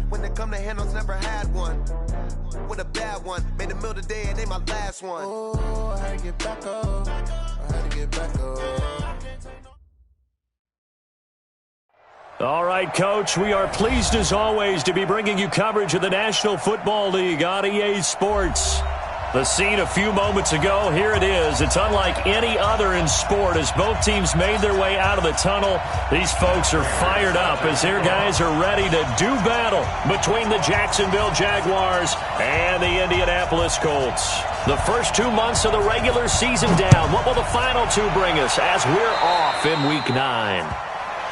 When they come to handles, never had one. With a bad one, made a meal today and they my last one. Oh, I had to get back up. I had to get back up. All right, Coach, we are pleased as always to be bringing you coverage of the National Football League on EA Sports. The scene a few moments ago, here it is. It's unlike any other in sport as both teams made their way out of the tunnel. These folks are fired up as their guys are ready to do battle between the Jacksonville Jaguars and the Indianapolis Colts. The first 2 months of the regular season down. What will the final two bring us as we're off in Week 9?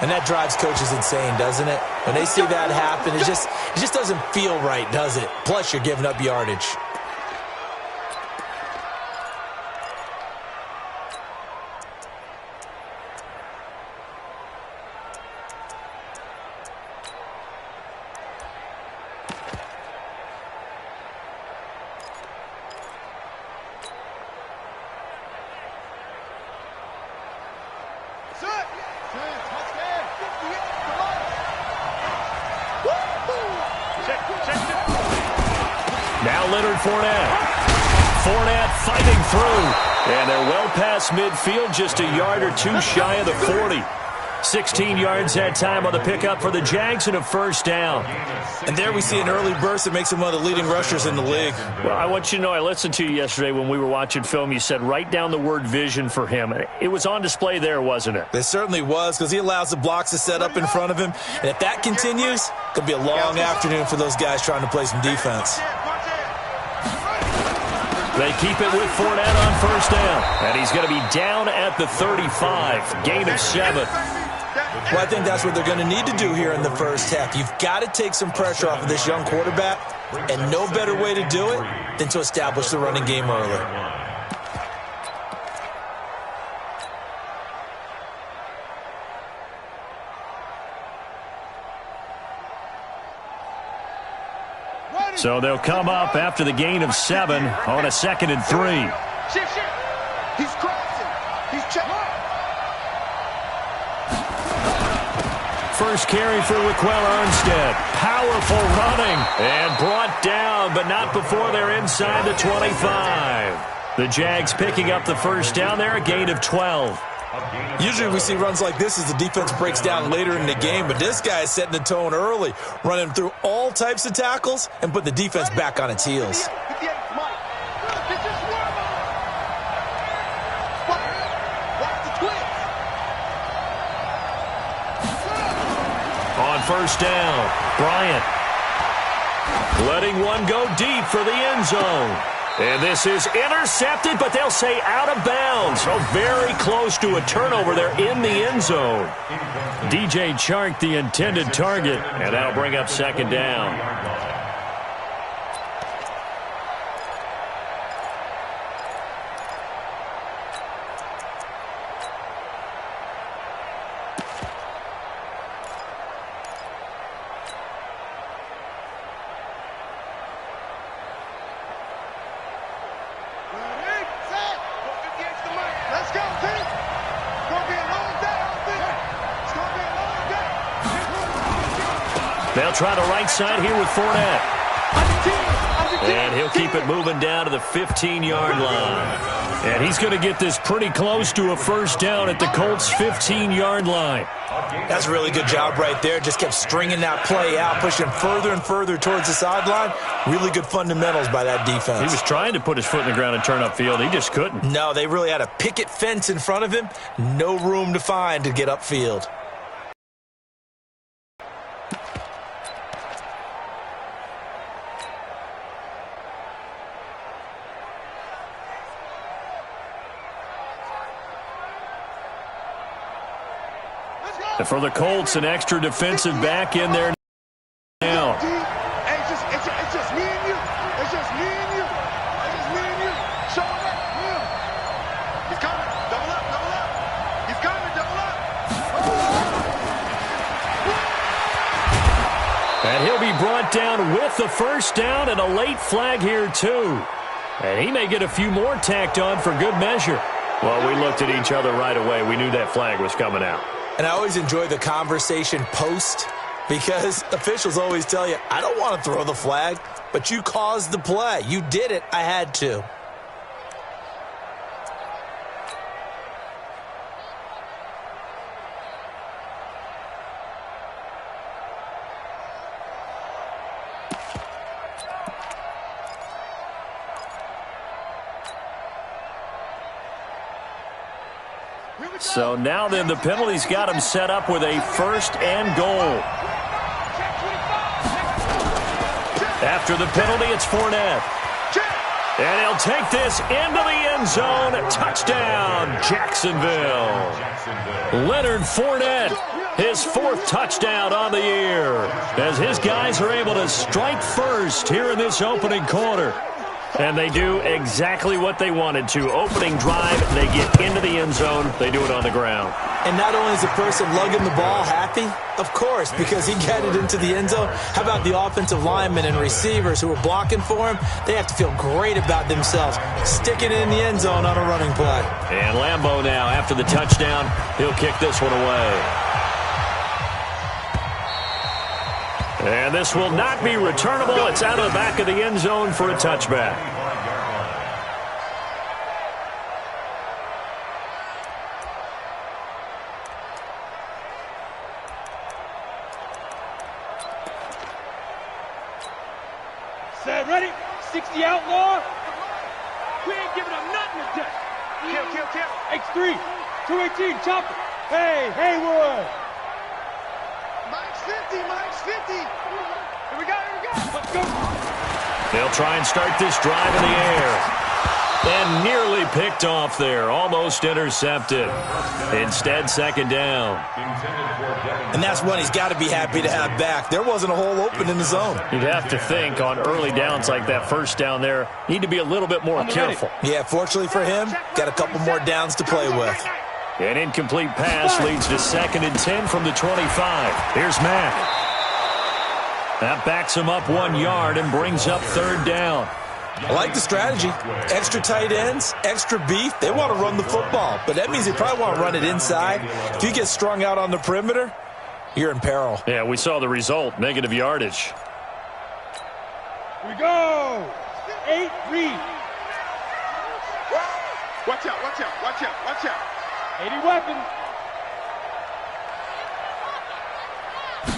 And that drives coaches insane, doesn't it? When they see that happen, it just doesn't feel right, does it? Plus, you're giving up yardage. Now Leonard Fournette. Fournette fighting through. And they're well past midfield, just a yard or two shy of the 40. 16 yards that time on the pickup for the Jags and a first down. And there we see an early burst that makes him one of the leading rushers in the league. Well, I want you to know, I listened to you yesterday when we were watching film. You said write down the word vision for him. It was on display there, wasn't it? It certainly was, because he allows the blocks to set up in front of him. And if that continues, it could be a long afternoon for those guys trying to play some defense. They keep it with Fournette on first down. And he's going to be down at the 35. Gain of 7. Well, I think that's what they're going to need to do here in the first half. You've got to take some pressure off of this young quarterback, and no better way to do it than to establish the running game early. So they'll come up after the gain of 7 on a 2nd and 3. Shift. He's crossing. He's checking. First carry for Raquel Armstead. Powerful running and brought down, but not before they're inside the 25. The Jags picking up the first down there, a gain of 12. Usually we see runs like this as the defense breaks down later in the game, but this guy is setting the tone early, running through all types of tackles and put the defense back on its heels. On first down, Bryant letting one go deep for the end zone. And this is intercepted, but they'll say out of bounds. So very close to a turnover there in the end zone. DJ Chark, the intended target, and that'll bring up second down. They'll try the right side here with Fournette. And he'll keep it moving down to the 15-yard line. And he's going to get this pretty close to a first down at the Colts' 15-yard line. That's a really good job right there. Just kept stringing that play out, pushing further and further towards the sideline. Really good fundamentals by that defense. He was trying to put his foot in the ground and turn upfield. He just couldn't. No, they really had a picket fence in front of him. No room to find to get upfield. And for the Colts, an extra defensive back in there now. It's just me and you. It's just me and you. It's just me and you. Show up. He's coming. Double up. He's coming. Double up. And he'll be brought down with the first down and a late flag here, too. And he may get a few more tacked on for good measure. Well, we looked at each other right away. We knew that flag was coming out. And I always enjoy the conversation post Because officials always tell you, I don't want to throw the flag, but you caused the play. You did it. I had to. So now then, the penalty's got him set up with a 1st and goal. After the penalty, it's Fournette. And he'll take this into the end zone. Touchdown, Jacksonville. Leonard Fournette, his 4th touchdown on the year, as his guys are able to strike first here in this opening quarter. And they do exactly what they wanted to. Opening drive, they get into the end zone. They do it on the ground. And not only is the person lugging the ball happy, of course, because he got it into the end zone. How about the offensive linemen and receivers who are blocking for him? They have to feel great about themselves, sticking it in the end zone on a running play. And Lambeau now, after the touchdown, he'll kick this one away. And this will not be returnable. It's out of the back of the end zone for a touchback. Set, ready? 60 outlaw. We ain't giving up nothing today. Kill. X3, 218, chopper. Hey, Haywood. Mike's 50. Here we go. Let's go. They'll try and start this drive in the air. And nearly picked off there. Almost intercepted. Instead, 2nd down. And that's one he's got to be happy to have back. There wasn't a hole open in the zone. You'd have to think on early downs like that 1st down there, need to be a little bit more careful. Yeah, fortunately for him, got a couple more downs to play with. An incomplete pass leads to 2nd and 10 from the 25. Here's Mack. That backs him up 1 yard and brings up 3rd down. I like the strategy. Extra tight ends, extra beef. They want to run the football, but that means they probably want to run it inside. If you get strung out on the perimeter, you're in peril. Yeah, we saw the result, negative yardage. Here we go. 8 read. Watch out. 80 weapon.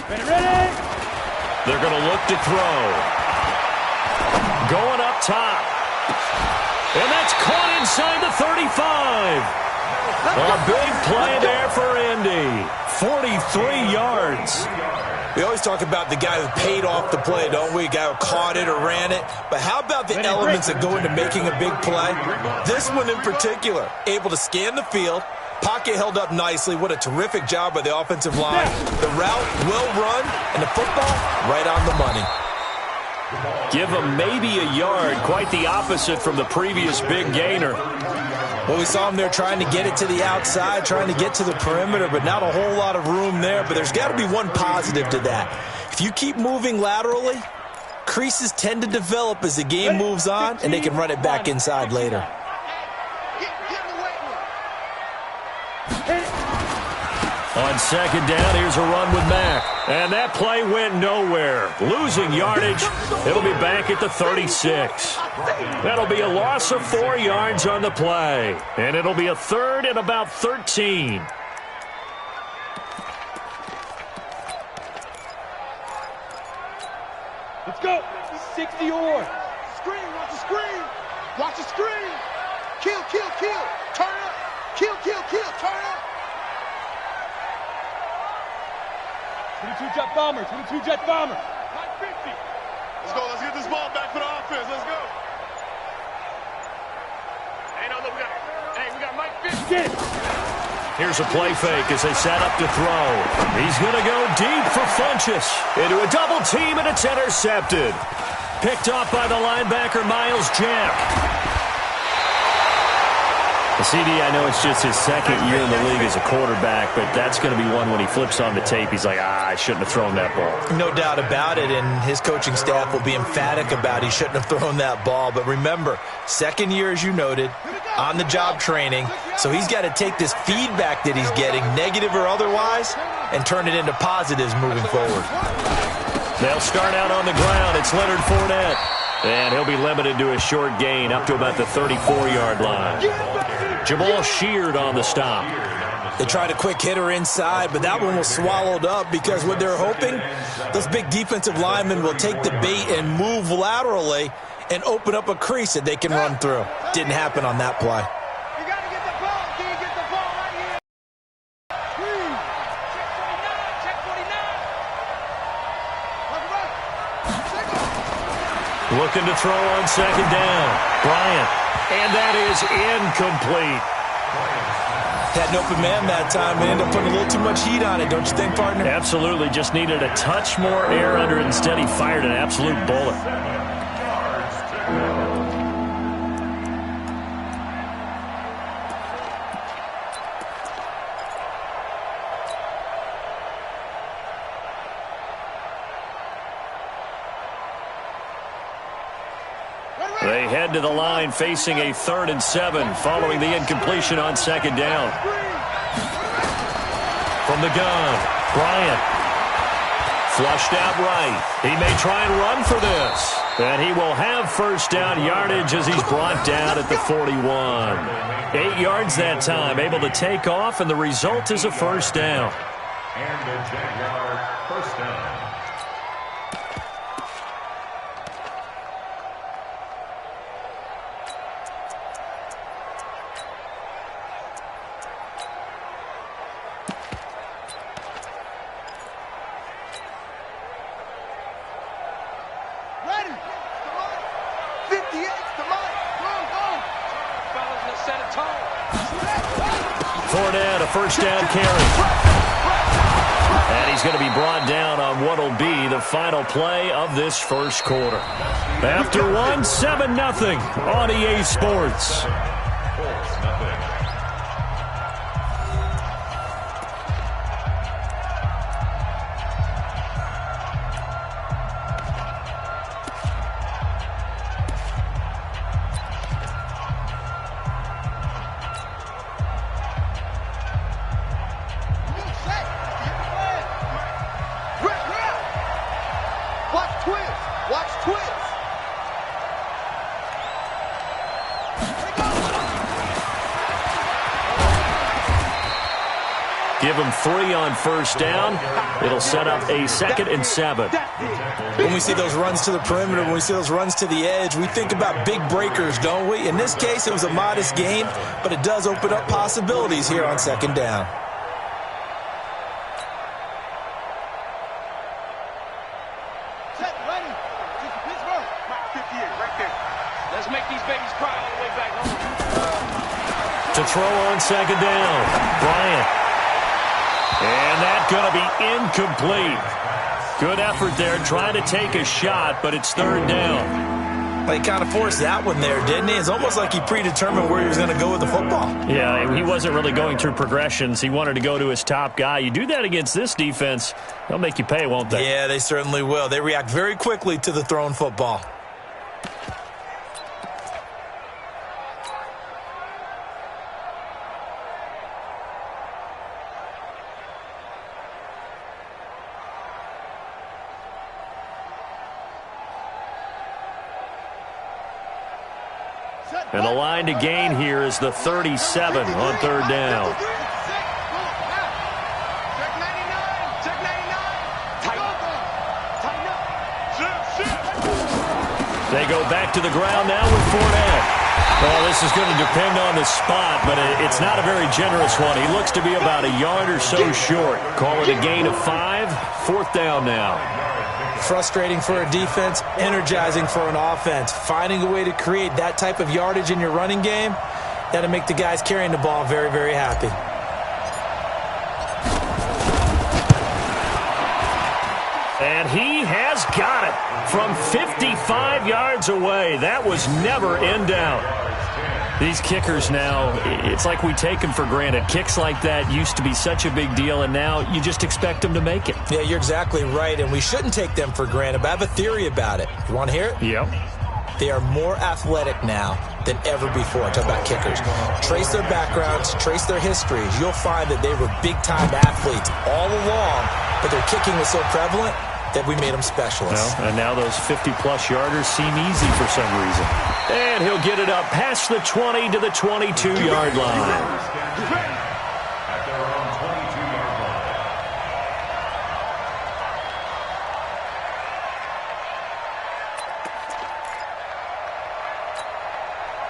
Ready. They're going to look to throw. Going up top. And that's caught inside the 35. A big play there for Indy. 43 yards. We always talk about the guy who paid off the play, don't we? A guy who caught it or ran it. But how about the elements that go into making a big play? This one in particular, able to scan the field, pocket held up nicely. What a terrific job by the offensive line. The route well run, and the football right on the money. Give him maybe a yard. Quite the opposite from the previous big gainer. Well, we saw him there trying to get it to the outside, trying to get to the perimeter, but not a whole lot of room there. But there's got to be one positive to that. If you keep moving laterally, creases tend to develop as the game moves on, and they can run it back inside later. On 2nd down, here's a run with Mack. And that play went nowhere. Losing yardage. It'll be back at the 36. That'll be a loss of 4 yards on the play. And it'll be a 3rd and about 13. Let's go. 60 or. Screen, watch the screen. Watch the screen. Kill. Turn up. Kill. Turn up. 22 jet bomber. Mike 50. Let's go. Let's get this ball back for the offense. Let's go. Hey, no, look, we got Mike 50. Get it. Here's a play fake as they set up to throw. He's going to go deep for Funchess. Into a double team, and it's intercepted. Picked off by the linebacker, Miles Jack. The CD, I know it's just his 2nd year in the league as a quarterback, but that's going to be one when he flips on the tape. He's like, I shouldn't have thrown that ball. No doubt about it, and his coaching staff will be emphatic about he shouldn't have thrown that ball. But remember, 2nd year, as you noted, on-the-job training, so he's got to take this feedback that he's getting, negative or otherwise, and turn it into positives moving forward. They'll start out on the ground. It's Leonard Fournette. And he'll be limited to a short gain up to about the 34-yard line. Jamal Sheard on the stop. They tried a quick hitter inside, but that one was swallowed up because what they're hoping, those big defensive linemen will take the bait and move laterally and open up a crease that they can run through. Didn't happen on that play. You got to get the ball. Can you get the ball right here? Check 49. Looking to throw on second down. Bryant. And that is incomplete. Had an open man that time and ended up putting a little too much heat on it, don't you think, partner? Absolutely. Just needed a touch more air under it. Instead, he fired an absolute bullet. They head to the line facing a 3rd and 7 following the incompletion on second down. From the gun, Bryant. Flushed out right. He may try and run for this. And he will have first down yardage as he's brought down at the 41. 8 yards that time, able to take off, and the result is a first down. And the Jaguar first down. Fournette, a first down carry. And he's going to be brought down on what will be the final play of this first quarter. After one, 7-0 on EA Sports. Give him 3 on first down. It'll set up a 2nd and 7. When we see those runs to the perimeter, when we see those runs to the edge, we think about big breakers, don't we? In this case, it was a modest gain, but it does open up possibilities here on second down. Set, ready. Pittsburgh. 58, right there. Let's make these babies cry all the way back home. To throw on second down, Bryant. And that's going to be incomplete. Good effort there, trying to take a shot, but it's 3rd down. He kind of forced that one there, didn't he? It's almost like he predetermined where he was going to go with the football. Yeah, he wasn't really going through progressions. He wanted to go to his top guy. You do that against this defense, they'll make you pay, won't they? Yeah, they certainly will. They react very quickly to the thrown football. And the line to gain here is the 37 on 3rd down. Check 99. Check 99. Tighten up. Tighten up. They go back to the ground now with Fournette. Well, this is going to depend on the spot, but it's not a very generous one. He looks to be about a yard or so short. Call it a gain of 5. 4th down now. Frustrating for a defense, energizing for an offense. Finding a way to create that type of yardage in your running game, that'll make the guys carrying the ball very, very happy. And he has got it from 55 yards away. That was never in doubt. These kickers now, it's like we take them for granted. Kicks like that used to be such a big deal, and now you just expect them to make it. Yeah, you're exactly right, and we shouldn't take them for granted, but I have a theory about it. You want to hear it? Yep. They are more athletic now. than ever before. I'm talking about kickers. Trace their backgrounds, trace their histories. You'll find that they were big-time athletes all along, but their kicking was so prevalent that we made them specialists. Well, and now those 50-plus yarders seem easy for some reason. And he'll get it up past the 20 to the 22-yard line. At their own 22-yard line.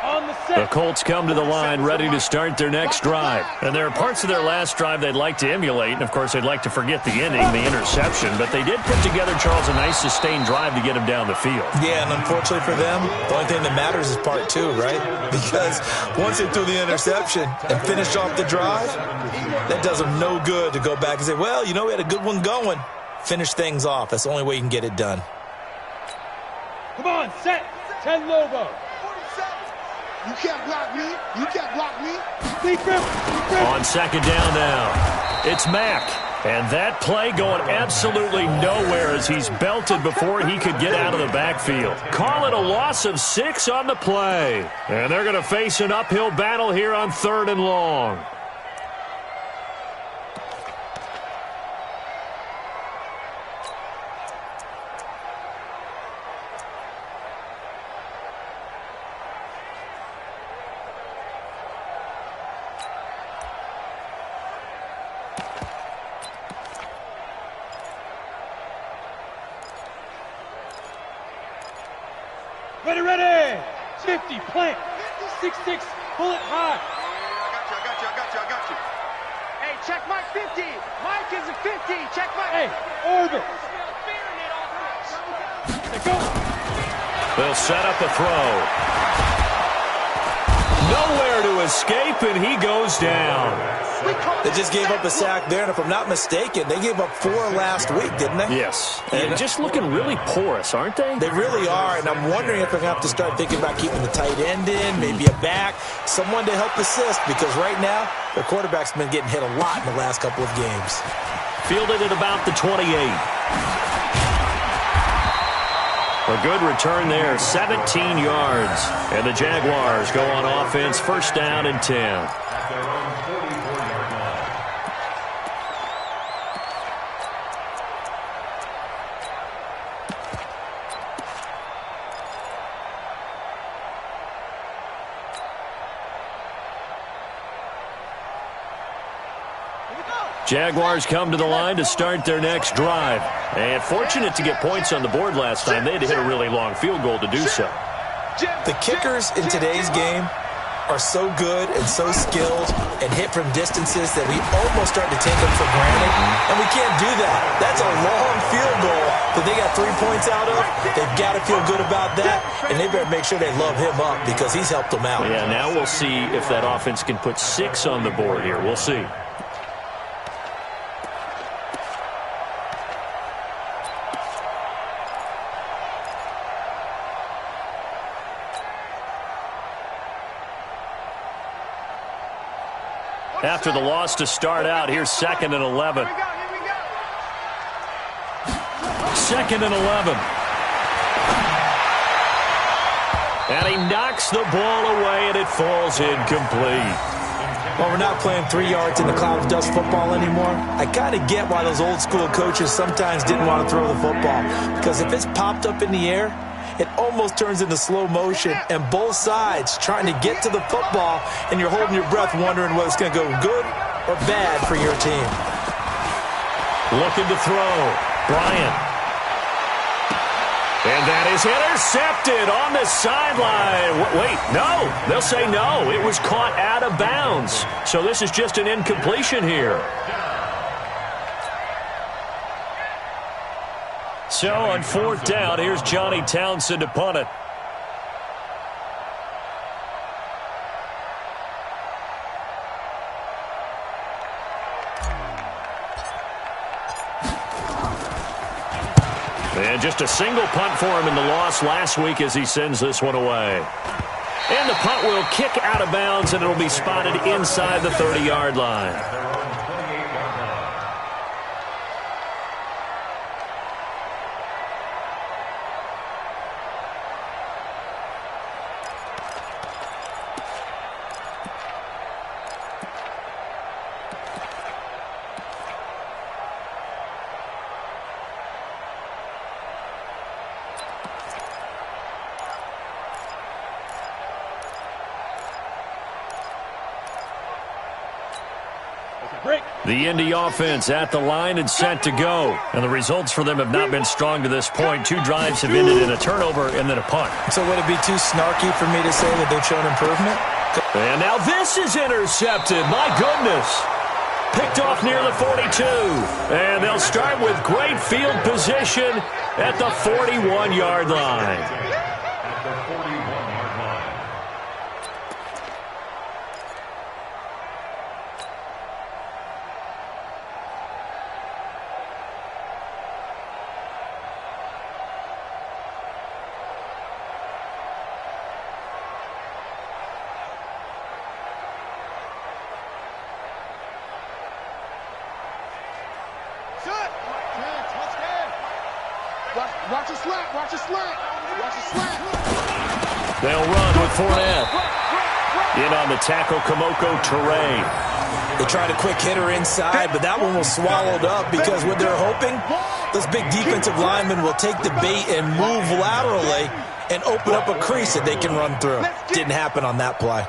On the set. The Colts come to the line ready to start their next drive. And there are parts of their last drive they'd like to emulate. And, of course, they'd like to forget the ending, the interception. But they did put together, Charles, a nice sustained drive to get him down the field. Yeah, and unfortunately for them, the only thing that matters is part two, right? Because once they threw the interception and finished off the drive, that does them no good to go back and say, well, you know, we had a good one going. Finish things off. That's the only way you can get it done. Come on, set. 10 Lobo. You can't block me. You can't block me. Deep grip. On second down now, it's Mack. And that play going absolutely nowhere as he's belted before he could get out of the backfield. Call it a loss of 6 on the play. And they're going to face an uphill battle here on 3rd and long. Ready. 50, plant. 6-6, pull it high. I got you. Hey, check Mike 50. Mike is a 50. Check Mike. Hey, orbit. Let go. They'll set up a throw. Nowhere to escape, and he goes down. They just gave up a sack there, and if I'm not mistaken, they gave up 4 last week, didn't they? Yes. And just looking really porous, aren't they? They really are, and I'm wondering if they're going to have to start thinking about keeping the tight end in, maybe a back, someone to help assist, because right now, their quarterback's been getting hit a lot in the last couple of games. Fielded at about the 28. A good return there, 17 yards. And the Jaguars go on offense, 1st down and 10. At their own 44-yard line. Jaguars come to the line to start their next drive. And fortunate to get points on the board last time. They had to hit a really long field goal to do so. The kickers in today's game are so good and so skilled and hit from distances that we almost start to take them for granted. And we can't do that. That's a long field goal that they got 3 points out of. They've got to feel good about that, and they better make sure they love him up because he's helped them out. Yeah, now we'll see if that offense can put 6 on the board here. We'll see. After the loss to start out, here's 2nd and 11. 2nd and 11. And he knocks the ball away, and it falls incomplete. Well, we're not playing 3 yards in the cloud of dust football anymore. I kind of get why those old school coaches sometimes didn't want to throw the football. Because if it's popped up in the air, it almost turns into slow motion, and both sides trying to get to the football, and you're holding your breath wondering whether it's going to go good or bad for your team. Looking to throw. Bryant. And that is intercepted on the sideline. Wait, no. They'll say no. It was caught out of bounds. So this is just an incompletion here. So on 4th down, here's Johnny Townsend to punt it. And just a single punt for him in the loss last week as he sends this one away. And the punt will kick out of bounds, and it'll be spotted inside the 30-yard line. The Indy offense at the line and set to go. And the results for them have not been strong to this point. 2 drives have ended in a turnover and then a punt. So would it be too snarky for me to say that they've shown improvement? And now this is intercepted. My goodness. Picked off near the 42. And they'll start with great field position at the 41-yard line. At the 41-yard line. Watch a slant, watch a slant, watch a slant. They'll run with Fournette. In on the tackle, Kamoko Toure. They tried a quick hitter inside, but that one was swallowed up because what they're hoping, those big defensive linemen will take the bait and move laterally and open up a crease that they can run through. Didn't happen on that play.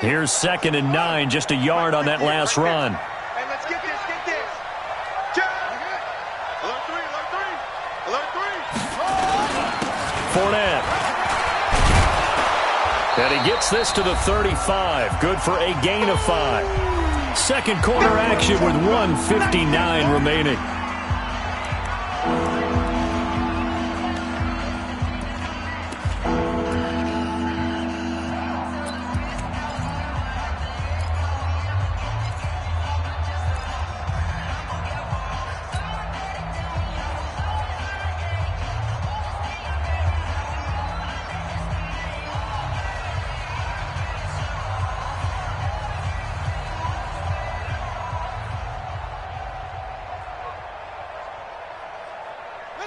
Here's 2nd and 9, just a yard on that last run. Hey, let's get this, get this. Alert three, alert three, alert three. Fournette. And he gets this to the 35. Good for a gain of 5. Second quarter action with 1:59 remaining.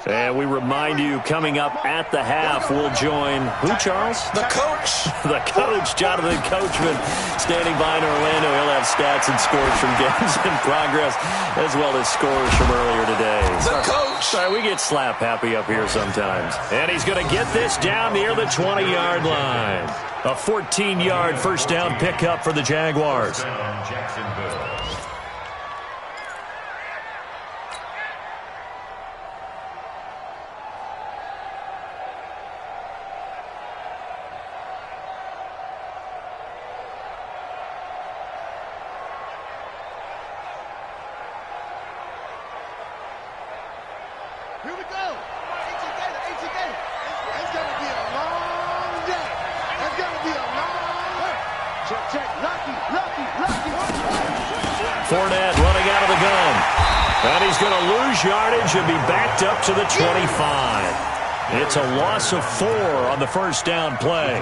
And we remind you, coming up at the half, we'll join who, Charles? The coach. The coach, Jonathan Coachman, standing by in Orlando. He'll have stats and scores from games in progress, as well as scores from earlier today. The coach. Sorry, we get slap happy up here sometimes. And he's going to get this down near the 20-yard line. A 14-yard first down pickup for the Jaguars. Jacksonville. Here we go. It's going to be a long day. It's going to be a long day. Check. Lucky. Fournette running out of the gun. And he's going to lose yardage and be backed up to the 25. It's a loss of 4 on the first down play.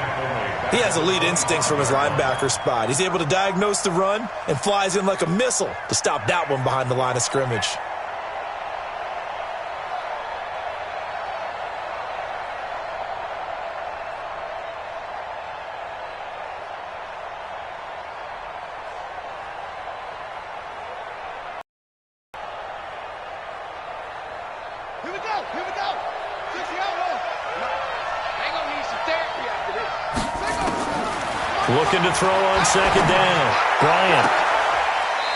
He has elite instincts from his linebacker spot. He's able to diagnose the run and flies in like a missile to stop that one behind the line of scrimmage. Here we go. 60 outlaws. They going to need some therapy after this. Looking to throw on second down. Bryant.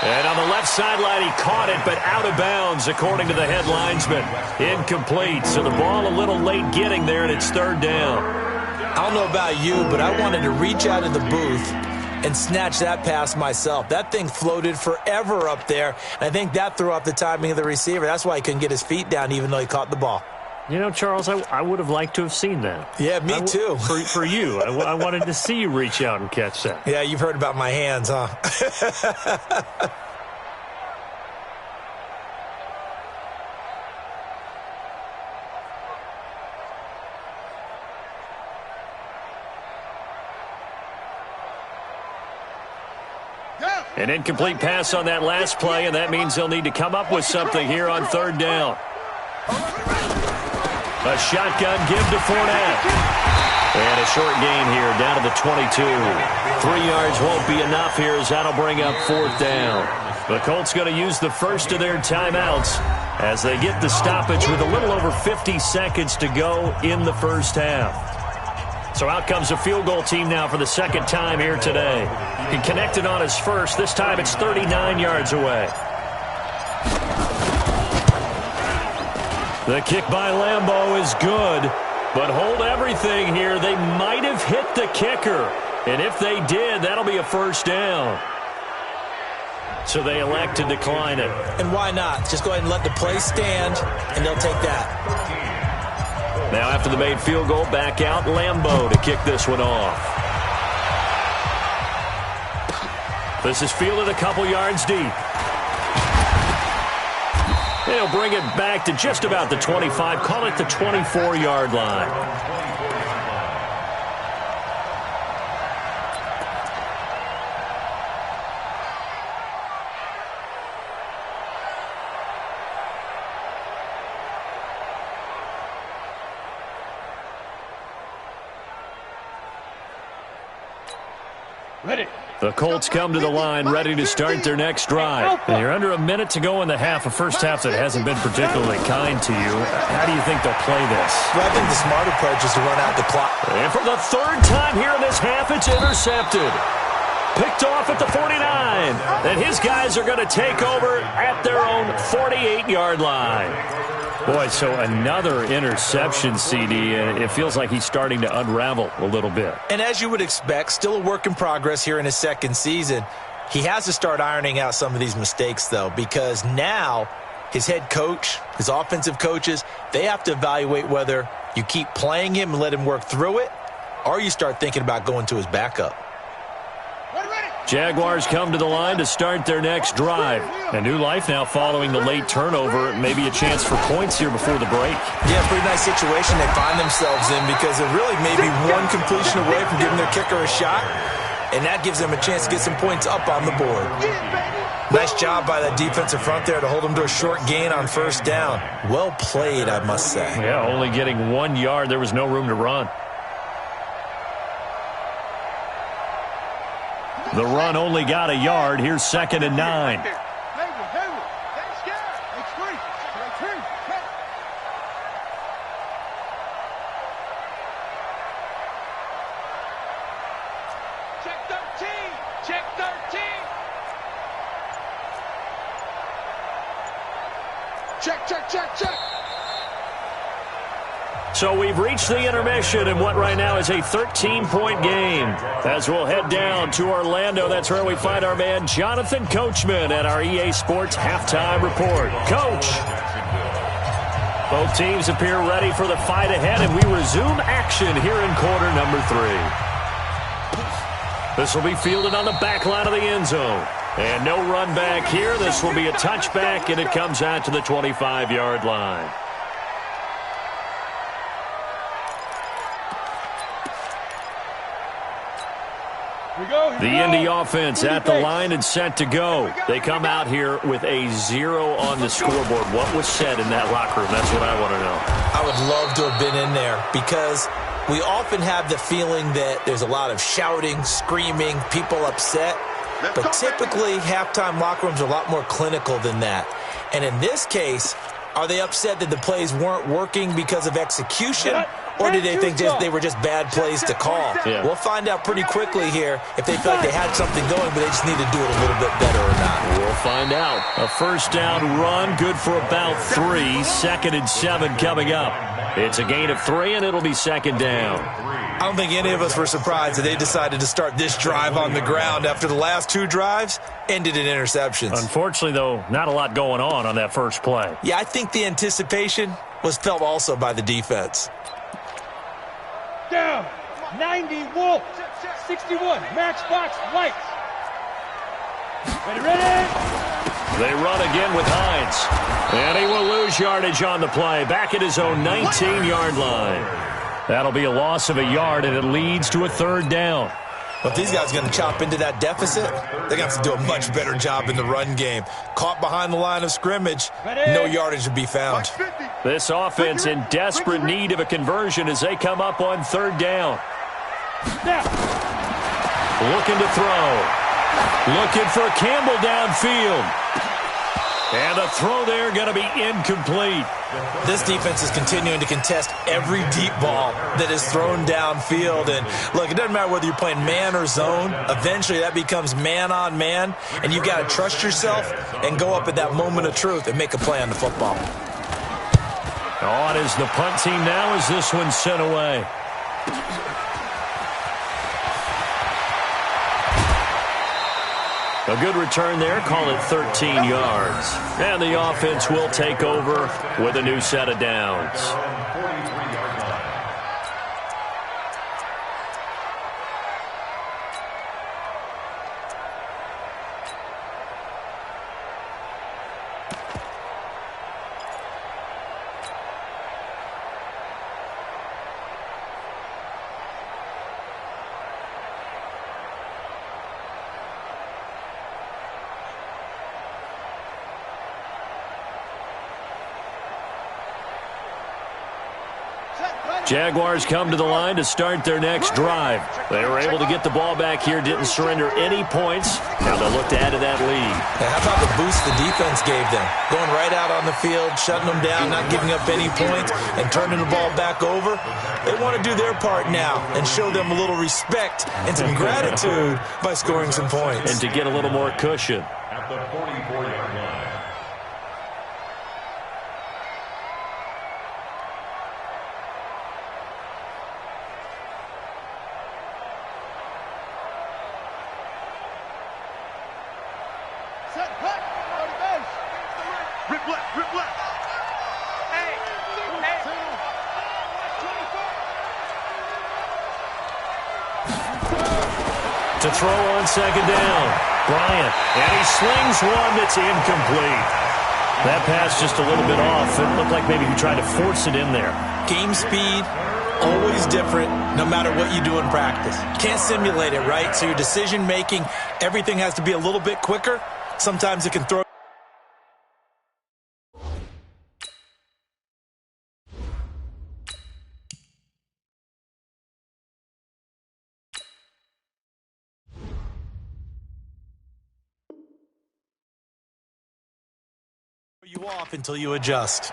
And on the left sideline, he caught it, but out of bounds, according to the head linesman. Incomplete. So the ball a little late getting there, and it's third down. I don't know about you, but I wanted to reach out of the booth and snatch that pass myself. That thing floated forever up there, and I think that threw off the timing of the receiver. That's why he couldn't get his feet down even though he caught the ball. You know, Charles, I would have liked to have seen that. Yeah, me too. For you. I wanted to see you reach out and catch that. Yeah, you've heard about my hands, huh? An incomplete pass on that last play, and that means they'll need to come up with something here on third down. A shotgun give to Fournette. And a short gain here, down to the 22. 3 yards won't be enough here as that'll bring up 4th down. The Colts going to use the first of their timeouts as they get the stoppage with a little over 50 seconds to go in the first half. So out comes a field goal team now for the second time here today. He connected on his first. This time it's 39 yards away. The kick by Lambeau is good. But hold everything here. They might have hit the kicker. And if they did, that'll be a first down. So they elect to decline it. And why not? Just go ahead and let the play stand, and they'll take that. Now after the made field goal, back out Lambeau to kick this one off. This is fielded a couple yards deep. They'll bring it back to just about the 25. Call it the 24-yard line. Ready. The Colts come to the line ready to start their next drive. And you're under a minute to go in the half, a first half that hasn't been particularly kind to you. How do you think they'll play this? Well, I think the smart approach is to run out the clock. And for the third time here in this half, it's intercepted. Picked off at the 49. And his guys are going to take over at their own 48-yard line. Boy, so another interception, CD, and it feels like he's starting to unravel a little bit. And as you would expect, still a work in progress here in his second season. He has to start ironing out some of these mistakes, though, because now his head coach, his offensive coaches, they have to evaluate whether you keep playing him and let him work through it, or you start thinking about going to his backup. Jaguars come to the line to start their next drive. A new life now following the late turnover. Maybe a chance for points here before the break. Yeah, pretty nice situation they find themselves in because they're really maybe one completion away from giving their kicker a shot, and that gives them a chance to get some points up on the board. Nice job by that defensive front there to hold them to a short gain on first down. Well played, I must say. Yeah, only getting 1 yard. There was no room to run. The run only got a yard. Here's 2nd and 9. Check 13. Check 13. Check. So we've reached the intermission in what right now is a 13-point game. As we'll head down to Orlando, that's where we find our man Jonathan Coachman at our EA Sports Halftime Report. Coach! Both teams appear ready for the fight ahead, and we resume action here in quarter number 3. This will be fielded on the back line of the end zone. And no run back here. This will be a touchback, and it comes out to the 25-yard line. The Indy offense at the line and set to go. They come out here with a 0 on the scoreboard. What was said in that locker room? That's what I want to know. I would love to have been in there because we often have the feeling that there's a lot of shouting, screaming, people upset. But typically, halftime locker rooms are a lot more clinical than that. And in this case, are they upset that the plays weren't working because of execution? Or did they think they were just bad plays to call? Yeah. We'll find out pretty quickly here if they feel like they had something going, but they just need to do it a little bit better or not. We'll find out. A first down run, good for about 3. 2nd and 7 coming up. It's a gain of 3, and it'll be 2nd down. I don't think any of us were surprised that they decided to start this drive on the ground after the last 2 drives ended in interceptions. Unfortunately, though, not a lot going on that first play. Yeah, I think the anticipation was felt also by the defense. Down. 90 Wolf. 61 Matchbox Lights. Ready. They run again with Hines. And he will lose yardage on the play. Back at his own 19-yard line. That'll be a loss of a yard, and it leads to a 3rd down. Well, if these guys are going to chop into that deficit, they're going to have to do a much better job in the run game. Caught behind the line of scrimmage, no yardage to be found. This offense in desperate need of a conversion as they come up on third down. Looking to throw. Looking for Campbell downfield. And the throw there going to be incomplete. This defense is continuing to contest every deep ball that is thrown downfield. And look, it doesn't matter whether you're playing man or zone. Eventually that becomes man on man. And you've got to trust yourself and go up at that moment of truth and make a play on the football. On is the punt team now as this one's sent away. A good return there, call it 13 yards. And the offense will take over with a new set of downs. Jaguars come to the line to start their next drive. They were able to get the ball back here, didn't surrender any points. Now they'll look to add to that lead. Now, how about the boost the defense gave them? Going right out on the field, shutting them down, not giving up any points, and turning the ball back over. They want to do their part now and show them a little respect and some gratitude by scoring some points. And to get a little more cushion. At the 44-yard line. To throw on second down. Bryant. And he slings one that's incomplete. That pass just a little bit off. It looked like maybe he tried to force it in there. Game speed, always different, no matter what you do in practice. Can't simulate it, right? So your decision-making, everything has to be a little bit quicker. Sometimes it can throw you off until you adjust.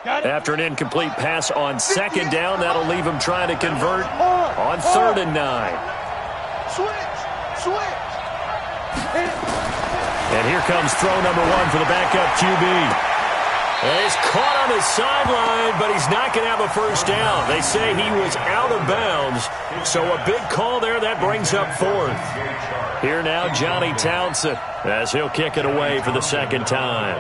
After an incomplete pass on second down, that'll leave him trying to convert on 3rd and 9. Switch. And here comes throw number 1 for the backup QB. And he's caught on the sideline, but he's not going to have a first down. They say he was out of bounds, so a big call there. That brings up 4th. Here now, Johnny Townsend, as he'll kick it away for the second time.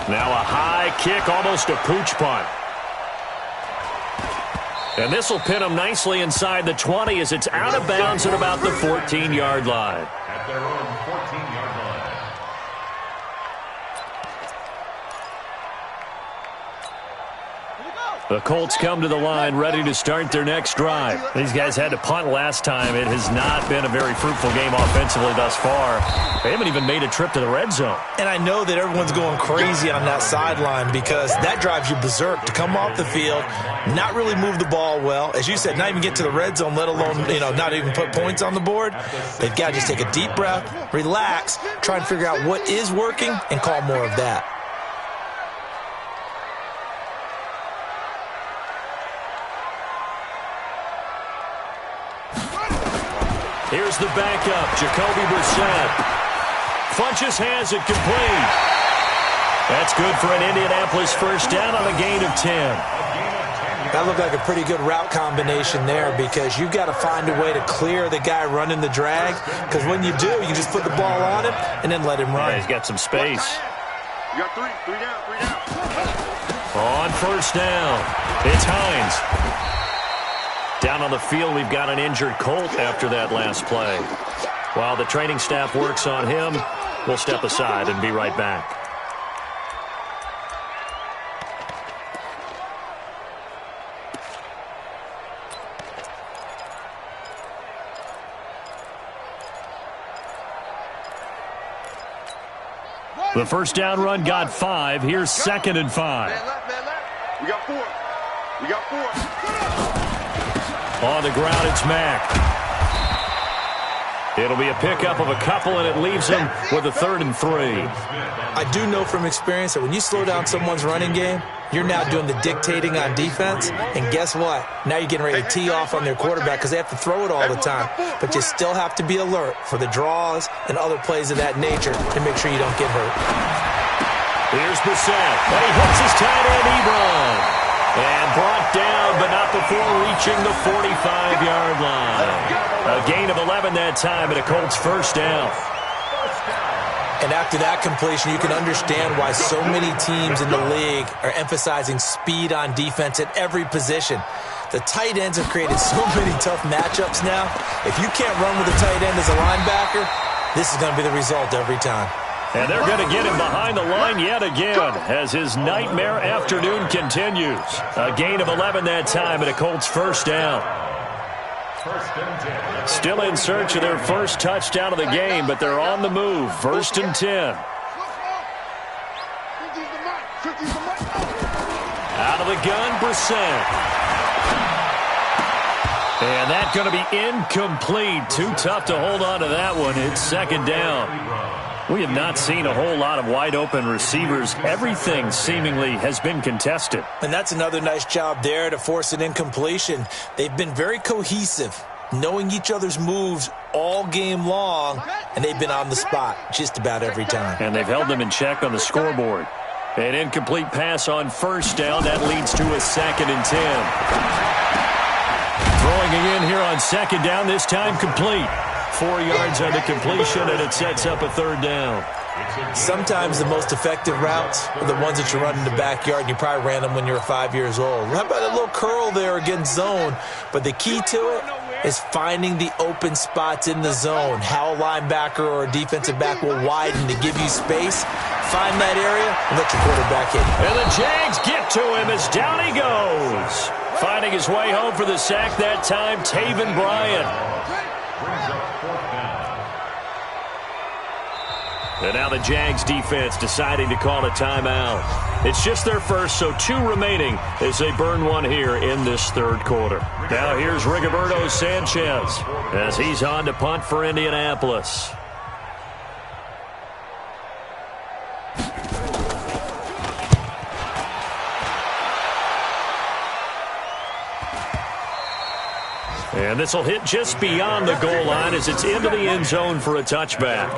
Now a high kick, almost a pooch punt. And this will pin them nicely inside the 20 as it's out of bounds at about the 14-yard line. At their own 14-yard line. The Colts come to the line ready to start their next drive. These guys had to punt last time. It has not been a very fruitful game offensively thus far. They haven't even made a trip to the red zone. And I know that everyone's going crazy on that sideline because that drives you berserk to come off the field, not really move the ball well. As you said, not even get to the red zone, let alone, not even put points on the board. They've got to just take a deep breath, relax, try and figure out what is working and call more of that. Here's the backup, Jacoby Brissett. Funches has it complete. That's good for an Indianapolis first down on a gain of 10. A gain of 10 yards. That looked like a pretty good route combination there because you've got to find a way to clear the guy running the drag, because when you do, you just put the ball on him and then let him run. Yeah, he's got some space. You got three down. On first down, it's Hines. Down on the field, we've got an injured Colt after that last play. While the training staff works on him, we'll step aside and be right back. The first down run got 5. Here's 2nd and 5. Man left. We got 4. On the ground, it's Mack. It'll be a pickup of a couple, and it leaves him with a 3rd and 3. I do know from experience that when you slow down someone's running game, you're now doing the dictating on defense, and guess what? Now you're getting ready to tee off on their quarterback because they have to throw it all the time. But you still have to be alert for the draws and other plays of that nature to make sure you don't get hurt. Here's Brissett, and he hits his tight end, Ebron. And brought down, but not before reaching the 45-yard line. A gain of 11 that time, and a Colts first down. And after that completion, you can understand why so many teams in the league are emphasizing speed on defense at every position. The tight ends have created so many tough matchups now. If you can't run with a tight end as a linebacker, this is going to be the result every time. And they're going to get him behind the line yet again as his nightmare afternoon continues. A gain of 11 that time, and a Colts first down. Still in search of their first touchdown of the game, but they're on the move. 1st and 10. Out of the gun, Brissett. And that's going to be incomplete. Too tough to hold on to that one. It's 2nd down. We have not seen a whole lot of wide-open receivers. Everything seemingly has been contested. And that's another nice job there to force an incompletion. They've been very cohesive, knowing each other's moves all game long, and they've been on the spot just about every time. And they've held them in check on the scoreboard. An incomplete pass on first down. That leads to a 2nd and 10. Throwing again here on 2nd down, this time complete. 4 yards on the completion, and it sets up a 3rd down. Sometimes the most effective routes are the ones that you run in the backyard, and you probably ran them when you were 5 years old. How about a little curl there against zone? But the key to it is finding the open spots in the zone. How a linebacker or a defensive back will widen to give you space. Find that area and let your quarterback hit. And the Jags get to him as down he goes. Finding his way home for the sack that time, Taven Bryan. And now the Jags defense deciding to call a timeout. It's just their first, so 2 remaining as they burn one here in this 3rd quarter. Now here's Rigoberto Sanchez as he's on to punt for Indianapolis. And this will hit just beyond the goal line as it's into the end zone for a touchback.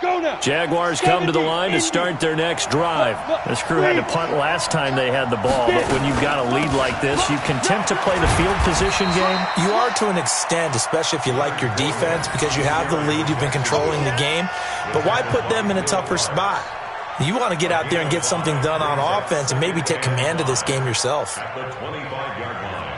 Go now. Jaguars come to the line to start their next drive. This crew had to punt last time they had the ball, but when you've got a lead like this, you content to play the field position game? You are to an extent, especially if you like your defense, because you have the lead, you've been controlling the game. But why put them in a tougher spot? You want to get out there and get something done on offense and maybe take command of this game yourself. At the 25-yard line.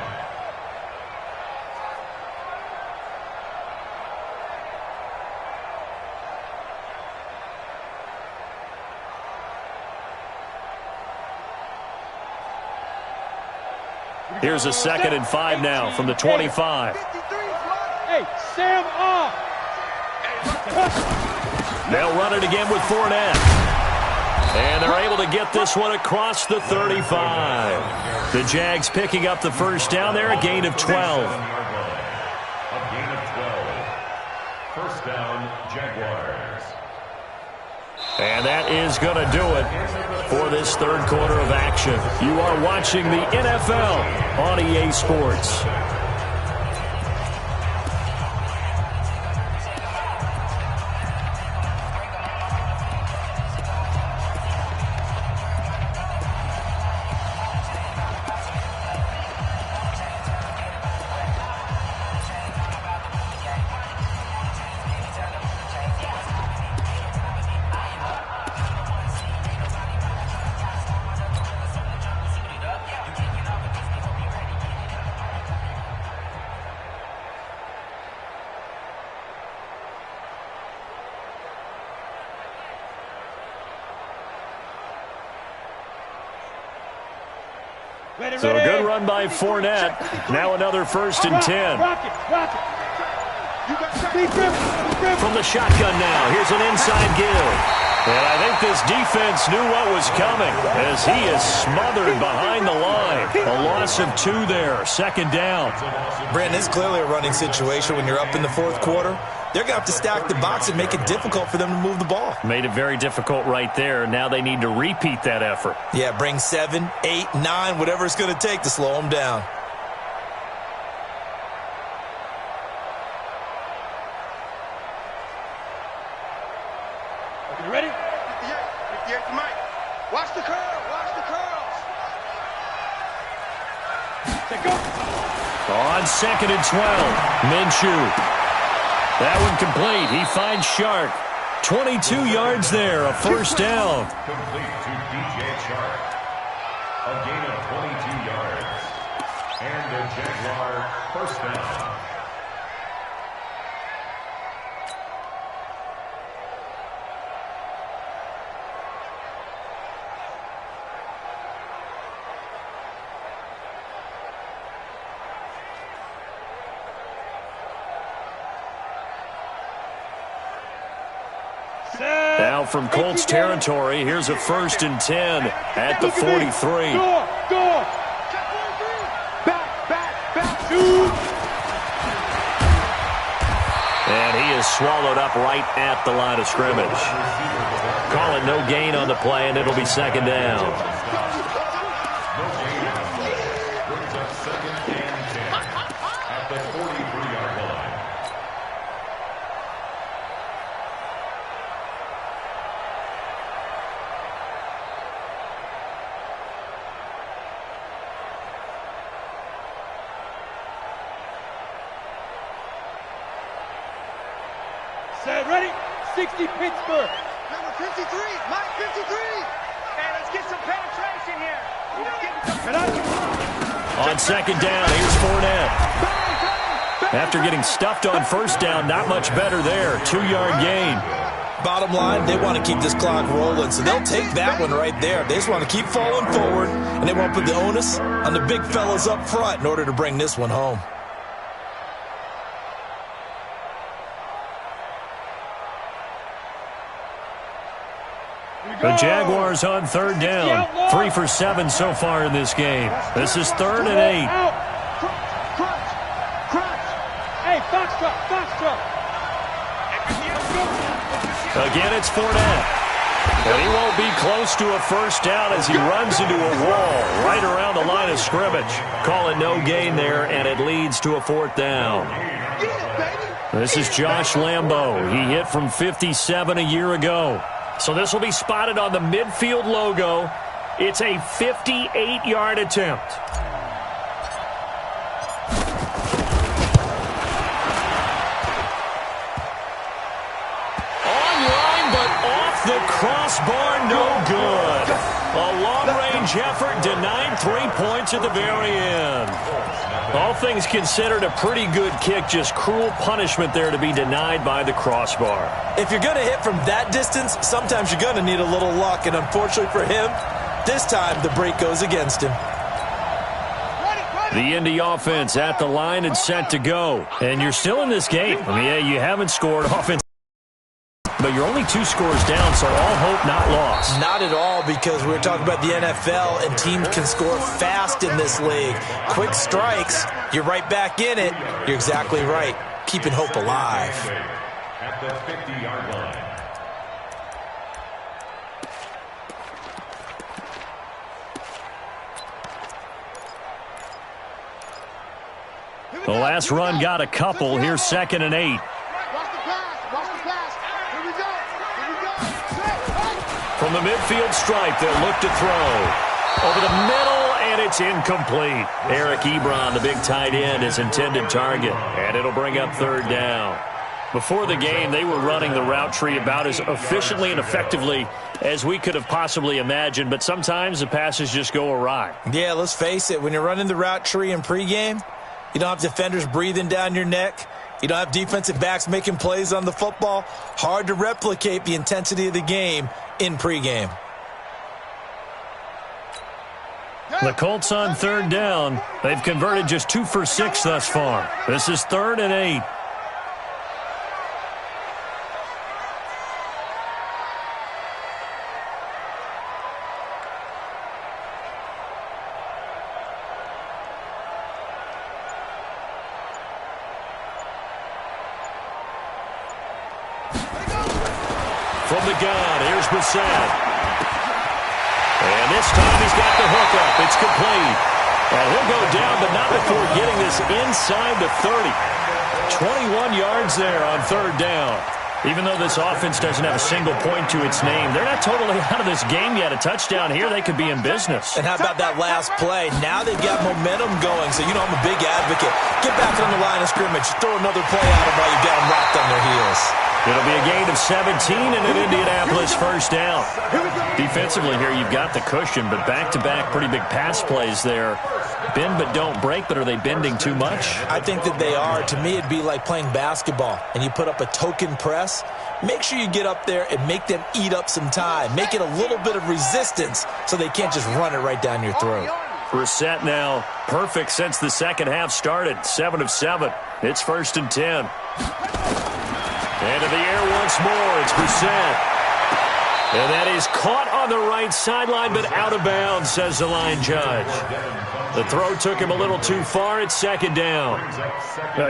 Here's a 2nd and 5 now from the 25. Hey, Sam off. They'll run it again with Fournette. And they're able to get this one across the 35. The Jags picking up the first down there, a gain of 12. And that is going to do it for this third quarter of action. You are watching the NFL on EA Sports. So a good run by Fournette. Now another 1st and 10. From the shotgun now. Here's an inside give. And I think this defense knew what was coming as he is smothered behind the line. A loss of 2 there. 2nd down. Brandon, it's clearly a running situation when you're up in the 4th quarter. They're going to have to stack the box and make it difficult for them to move the ball. Made it very difficult right there. Now they need to repeat that effort. Yeah, bring 7, 8, 9, whatever it's going to take to slow them down. You ready? Yeah, Mike. Watch the curl. Watch the curls. Take go. On 2nd and 12. Minshew. That one complete. He finds Shark. 22 yards there, a 1st down. Complete to DJ Shark. A gain of 22 yards. And a Jaguar 1st down. Now from Colts territory, here's a 1st and 10 at the 43. Go. Back. Shoot. And he is swallowed up right at the line of scrimmage. Call it no gain on the play, and it'll be 2nd down. Brings up 2nd and 10 at the 43-yard line. Set, ready? 60 Pittsburgh. Number 53. Mike 53. Hey, let's get some penetration here. On 2nd down, here's Fournette. After getting stuffed on 1st down, not much better there. 2-yard gain. Bottom line, they want to keep this clock rolling, so they'll take that one right there. They just want to keep falling forward, and they want to put the onus on the big fellas up front in order to bring this one home. The Jaguars on 3rd down. 3 for 7 so far in this game. This is 3rd and 8. Crunch. Hey, Foxtrot. Again, it's Fournette. And he won't be close to a 1st down as he runs into a wall right around the line of scrimmage. Call it no gain there, and it leads to a 4th down. This is Josh Lambo. He hit from 57 a year ago. So this will be spotted on the midfield logo. It's a 58-yard attempt. Online, but off the crossbar, no good. A long-range effort denied 3 points at the very end. All things considered, a pretty good kick, just cruel punishment there to be denied by the crossbar. If you're going to hit from that distance, sometimes you're going to need a little luck, and unfortunately for him, this time the break goes against him. The Indy offense at the line and set to go. And you're still in this game. I mean, yeah, you haven't scored offense, but you're only 2 scores down, so all hope not lost. Not at all, because we're talking about the NFL, and teams can score fast in this league. Quick strikes, you're right back in it. You're exactly right. Keeping hope alive. At the 50-yard line. The last run got a couple. Here's 2nd and 8. Watch the pass. Watch the pass. Here we go. From the midfield stripe, they'll look to throw. Over the middle, and it's incomplete. Eric Ebron, the big tight end, is intended target. And it'll bring up 3rd down. Before the game, they were running the route tree about as efficiently and effectively as we could have possibly imagined, but sometimes the passes just go awry. Yeah, let's face it. When you're running the route tree in pregame, you don't have defenders breathing down your neck. You don't have defensive backs making plays on the football. Hard to replicate the intensity of the game in pregame. The Colts on 3rd down. They've converted just 2 for 6 thus far. This is 3rd and 8. From the gun, here's Brissett. And this time he's got the hook up. It's complete. And he'll go down, but not before getting this inside the 30. 21 yards there on 3rd down. Even though this offense doesn't have a single point to its name, they're not totally out of this game yet. A touchdown here, they could be in business. And how about that last play? Now they've got momentum going. So, you know, I'm a big advocate. Get back on the line of scrimmage. Throw another play at them while you've got them locked on their heels. It'll be a gain of 17 and an Indianapolis 1st down. Defensively here, you've got the cushion, but back-to-back pretty big pass plays there. Bend but don't break, but are they bending too much? I think that they are. To me, it'd be like playing basketball, and you put up a token press. Make sure you get up there and make them eat up some time. Make it a little bit of resistance so they can't just run it right down your throat. Brissett now perfect since the second half started. 7 of 7. It's 1st and 10. Into the air once more. It's Brissett. And that is caught on the right sideline, but out of bounds, says the line judge. The throw took him a little too far. It's 2nd down.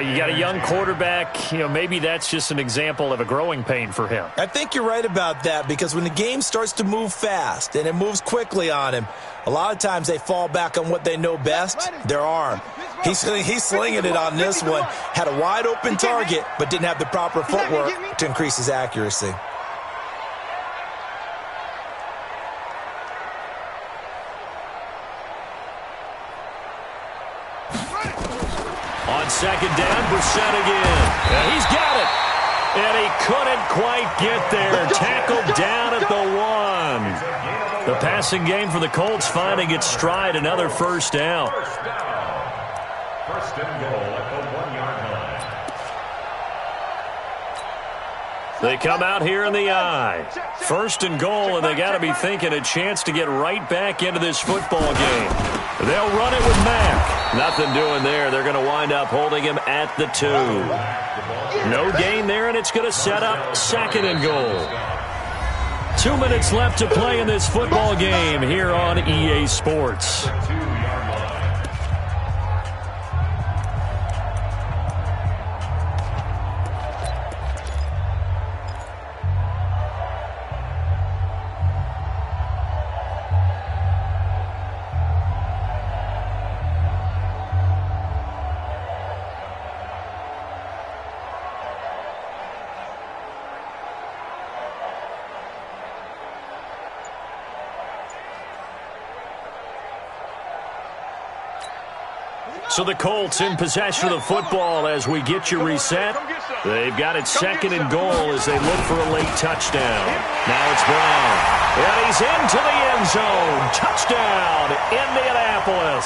You got a young quarterback. You know, maybe that's just an example of a growing pain for him. I think you're right about that, because when the game starts to move fast and it moves quickly on him, a lot of times they fall back on what they know best, their arm. He's slinging it on this one. Had a wide open target, but didn't have the proper footwork to increase his accuracy. On 2nd down, Brissett again. And he's got it. And he couldn't quite get there. Tackled down at the 1. The passing game for the Colts finding its stride. Another 1st down. 1st and goal at the 1-yard line. They come out here in the eye. 1st and goal, and they got to be thinking a chance to get right back into this football game. They'll run it with Mack. Nothing doing there. They're going to wind up holding him at the 2. No gain there, and it's going to set up 2nd and goal. 2 minutes left to play in this football game here on EA Sports. So the Colts in possession of the football as we get you reset. They've got it 2nd and goal as they look for a late touchdown. Now it's Brown. And he's into the end zone. Touchdown, Indianapolis.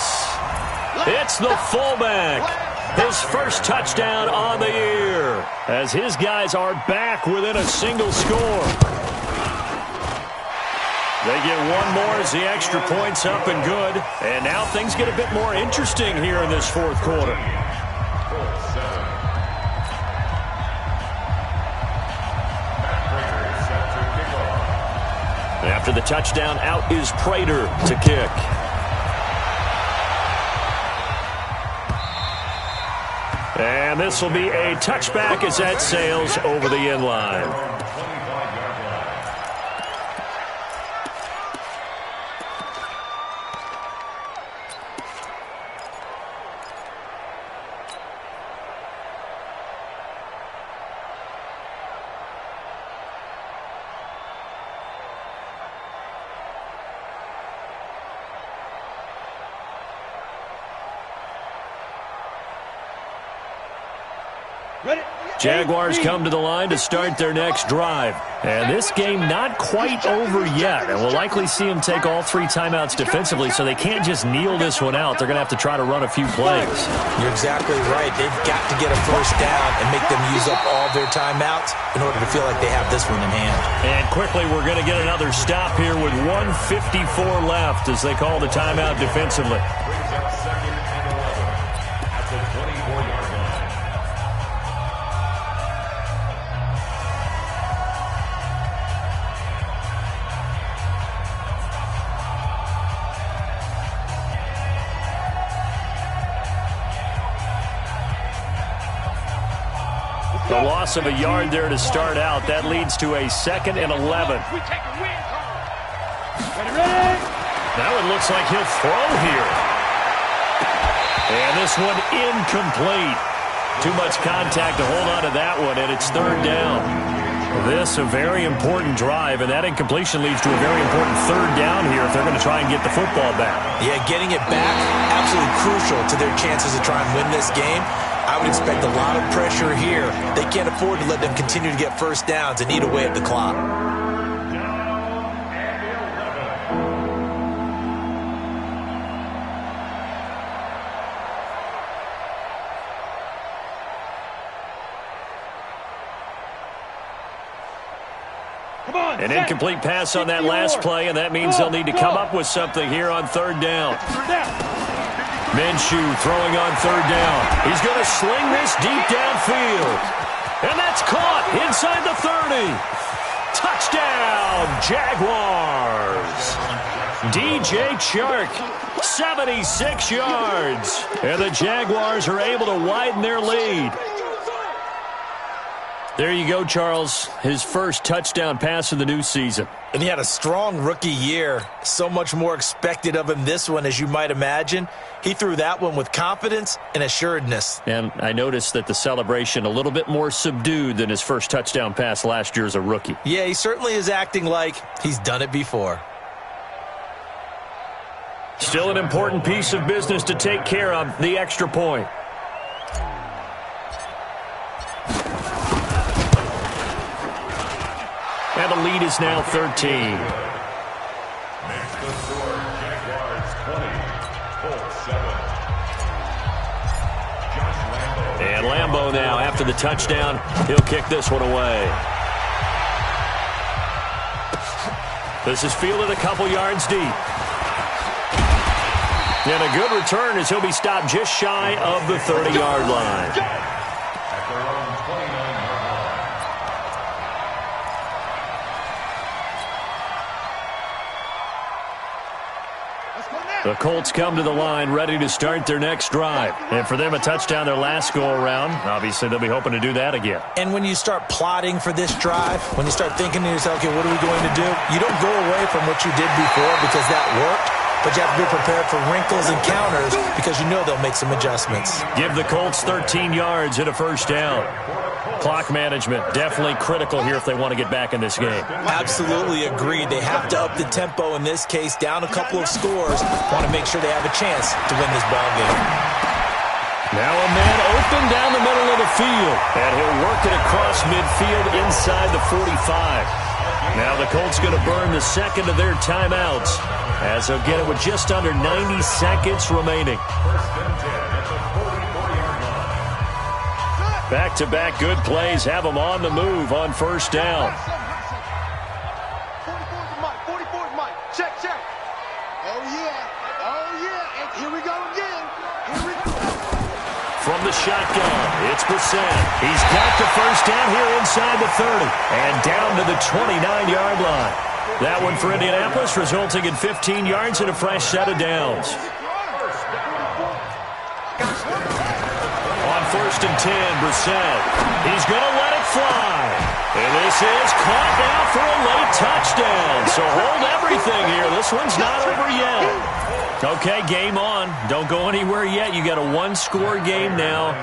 It's the fullback. His first touchdown on the year as his guys are back within a single score. They get one more as the extra point's up and good. And now things get a bit more interesting here in this 4th quarter. After the touchdown, out is Prater to kick. And this will be a touchback as that sails over the end line. Jaguars come to the line to start their next drive. And this game not quite over yet. And we'll likely see them take all 3 timeouts defensively, so they can't just kneel this one out. They're going to have to try to run a few plays. You're exactly right. They've got to get a first down and make them use up all their timeouts in order to feel like they have this one in hand. And quickly, we're going to get another stop here with 1:54 left as they call the timeout defensively. Brings up 2nd and 11 at the 24-yard line. The loss of a yard there to start out. That leads to a 2nd and 11. Now it looks like he'll throw here. And this one incomplete. Too much contact to hold on to that one, and it's 3rd down. This a very important drive, and that incompletion leads to a very important 3rd down here if they're going to try and get the football back. Yeah, getting it back, absolutely crucial to their chances to try and win this game. I would expect a lot of pressure here. They can't afford to let them continue to get first downs and eat away at the clock. An incomplete pass on that last play, and that means they'll need to come up with something here on 3rd down. Minshew throwing on 3rd down. He's going to sling this deep downfield. And that's caught inside the 30. Touchdown, Jaguars. DJ Chark, 76 yards. And the Jaguars are able to widen their lead. There you go, Charles. His first touchdown pass of the new season. And he had a strong rookie year. So much more expected of him this one, as you might imagine. He threw that one with confidence and assuredness. And I noticed that the celebration a little bit more subdued than his first touchdown pass last year as a rookie. Yeah, he certainly is acting like he's done it before. Still an important piece of business to take care of, the extra point. And the lead is now 13. Makes the score Jaguars 20, Colts 7. Josh Lambo. And Lambo now, after the touchdown, he'll kick this one away. This is fielded a couple yards deep. And a good return as he'll be stopped just shy of the 30-yard line. At their own 29-yard line. The Colts come to the line ready to start their next drive. And for them, a touchdown their last go-around. Obviously, they'll be hoping to do that again. And when you start plotting for this drive, when you start thinking to yourself, okay, what are we going to do? You don't go away from what you did before because that worked. But you have to be prepared for wrinkles and counters because you know they'll make some adjustments. Give the Colts 13 yards and a first down. Clock management definitely critical here if they want to get back in this game. Absolutely agreed. They have to up the tempo in this case, down a couple of scores. Want to make sure they have a chance to win this ball game. Now a man open down the middle of the field. And he'll work it across midfield inside the 45. Now the Colts going to burn the second of their timeouts as they'll get it with just under 90 seconds remaining. Back-to-back good plays have them on the move on first down. 44's Mike. Check. Oh, yeah. And here we go again. From the shotgun, it's Brissett. He's got the first down here inside the 30 and down to the 29-yard line. That one for Indianapolis, resulting in 15 yards and a fresh set of downs. On 1st and 10, Brissett. He's going to let it fly. And this is caught now for a late touchdown. So hold everything here. This one's not over yet. Okay, game on. Don't go anywhere yet. You got a one-score game now.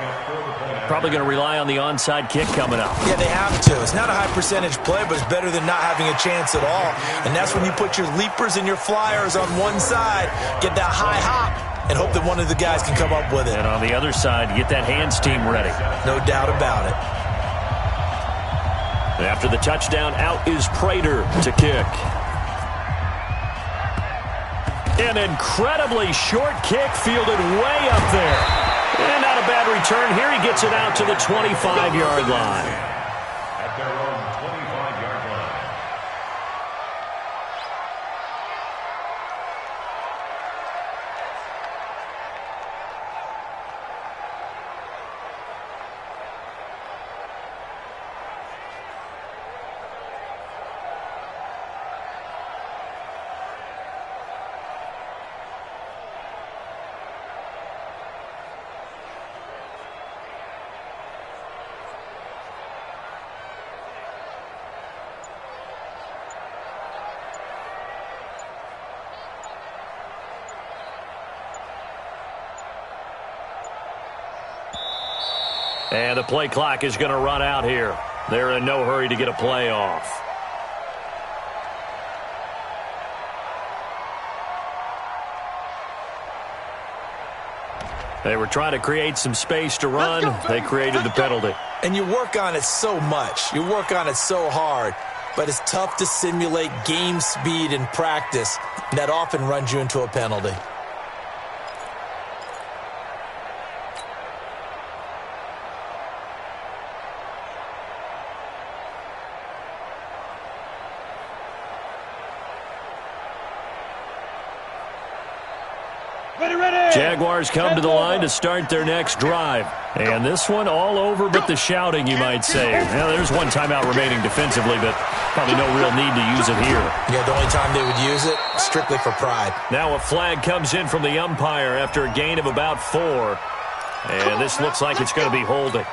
Probably going to rely on the onside kick coming up. Yeah, they have to. It's not a high percentage play, but it's better than not having a chance at all. And that's when you put your leapers and your flyers on one side, get that high hop, and hope that one of the guys can come up with it. And on the other side, get that hands team ready. No doubt about it. After the touchdown, out is Prater to kick. An incredibly short kick fielded way up there. And not a bad return. Here he gets it out to the 25-yard line. At their own 25-yard line. And the play clock is going to run out here. They're in no hurry to get a play off. They were trying to create some space to run. They created the penalty. And you work on it so much. You work on it so hard. But it's tough to simulate game speed in practice. And that often runs you into a penalty. Jaguars come to the line to start their next drive. And this one all over but the shouting, you might say. Now, there's one timeout remaining defensively, but probably no real need to use it here. Yeah, the only time they would use it, strictly for pride. Now a flag comes in from the umpire after a gain of about 4. And this looks like it's going to be holding.